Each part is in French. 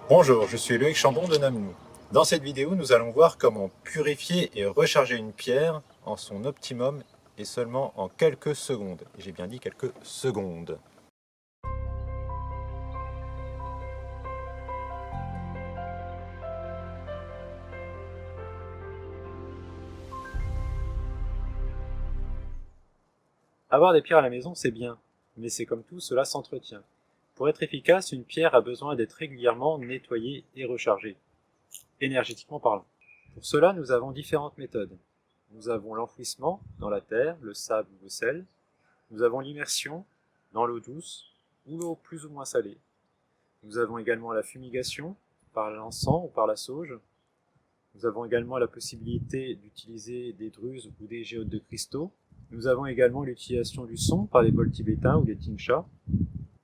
Bonjour, je suis Loïc Chambon de Namnou. Dans cette vidéo, nous allons voir comment purifier et recharger une pierre en son optimum et seulement en quelques secondes. Et j'ai bien dit quelques secondes. Avoir des pierres à la maison, c'est bien, mais c'est comme tout, cela s'entretient. Pour être efficace, une pierre a besoin d'être régulièrement nettoyée et rechargée, énergétiquement parlant. Pour cela, nous avons différentes méthodes. Nous avons l'enfouissement dans la terre, le sable ou le sel. Nous avons l'immersion dans l'eau douce ou l'eau plus ou moins salée. Nous avons également la fumigation par l'encens ou par la sauge. Nous avons également la possibilité d'utiliser des druzes ou des géodes de cristaux. Nous avons également l'utilisation du son par les bols tibétains ou les tingshas.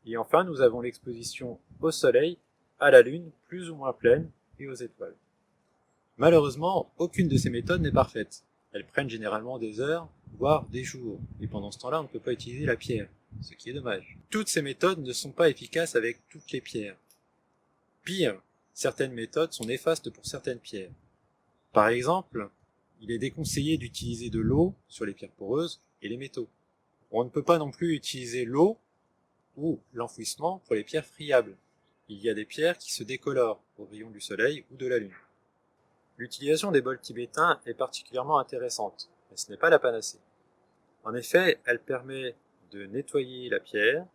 Et enfin, nous avons l'exposition au soleil, à la lune, plus ou moins pleine, et aux étoiles. Malheureusement, aucune de ces méthodes n'est parfaite. Elles prennent généralement des heures, voire des jours, et pendant ce temps-là, on ne peut pas utiliser la pierre, ce qui est dommage. Toutes ces méthodes ne sont pas efficaces avec toutes les pierres. Pire, certaines méthodes sont néfastes pour certaines pierres. Par exemple, il est déconseillé d'utiliser de l'eau sur les pierres poreuses et les métaux. On ne peut pas non plus utiliser l'eau ou l'enfouissement pour les pierres friables. Il y a des pierres qui se décolorent aux rayons du soleil ou de la lune. L'utilisation des bols tibétains est particulièrement intéressante, mais ce n'est pas la panacée. En effet, elle permet de nettoyer la pierre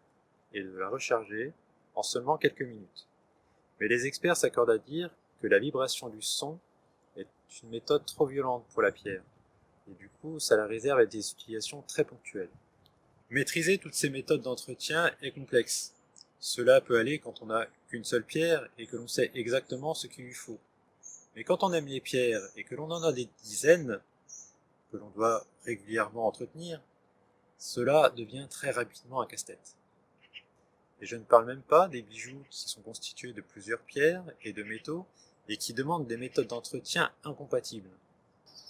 et de la recharger en seulement quelques minutes. Mais les experts s'accordent à dire que la vibration du son est une méthode trop violente pour la pierre, et du coup, ça la réserve à des utilisations très ponctuelles. Maîtriser toutes ces méthodes d'entretien est complexe. Cela peut aller quand on n'a qu'une seule pierre et que l'on sait exactement ce qu'il lui faut. Mais quand on aime les pierres et que l'on en a des dizaines, que l'on doit régulièrement entretenir, cela devient très rapidement un casse-tête. Et je ne parle même pas des bijoux qui sont constitués de plusieurs pierres et de métaux et qui demandent des méthodes d'entretien incompatibles.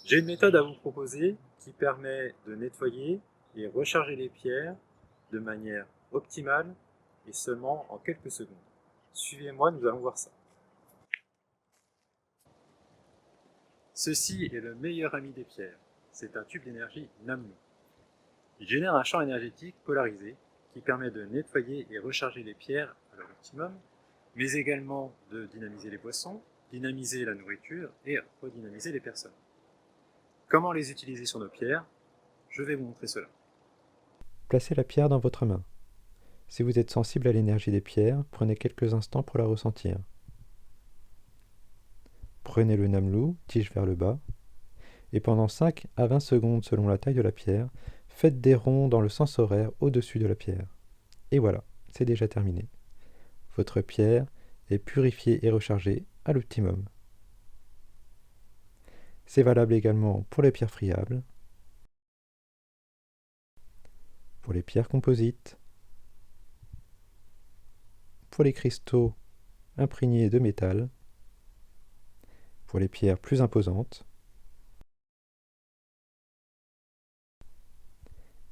J'ai une méthode à vous proposer qui permet de nettoyer et recharger les pierres de manière optimale et seulement en quelques secondes. Suivez-moi, nous allons voir ça. Ceci est le meilleur ami des pierres. C'est un tube d'énergie Namnou. Il génère un champ énergétique polarisé qui permet de nettoyer et recharger les pierres à leur optimum, mais également de dynamiser les boissons, dynamiser la nourriture et redynamiser les personnes. Comment les utiliser sur nos pierres? Je vais vous montrer cela. Placez la pierre dans votre main. Si vous êtes sensible à l'énergie des pierres, prenez quelques instants pour la ressentir. Prenez le Namloo, tige vers le bas, et pendant 5 à 20 secondes selon la taille de la pierre, faites des ronds dans le sens horaire au-dessus de la pierre. Et voilà, c'est déjà terminé. Votre pierre est purifiée et rechargée à l'optimum. C'est valable également pour les pierres friables, pour les pierres composites, pour les cristaux imprégnés de métal, pour les pierres plus imposantes,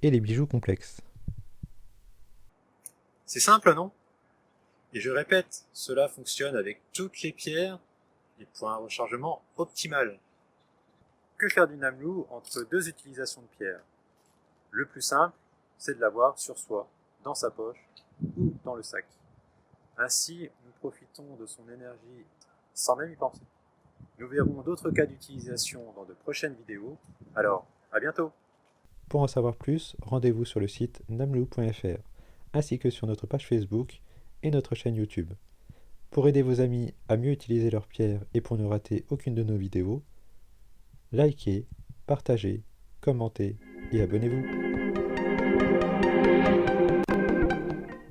et les bijoux complexes. C'est simple, non? Et je répète, cela fonctionne avec toutes les pierres et pour un rechargement optimal. Que faire du Namloo entre deux utilisations de pierre? Le plus simple, c'est de l'avoir sur soi, dans sa poche ou dans le sac. Ainsi, nous profitons de son énergie sans même y penser. Nous verrons d'autres cas d'utilisation dans de prochaines vidéos. Alors, à bientôt! Pour en savoir plus, rendez-vous sur le site namloo.fr, ainsi que sur notre page Facebook et notre chaîne YouTube. Pour aider vos amis à mieux utiliser leurs pierres et pour ne rater aucune de nos vidéos, likez, partagez, commentez et abonnez-vous.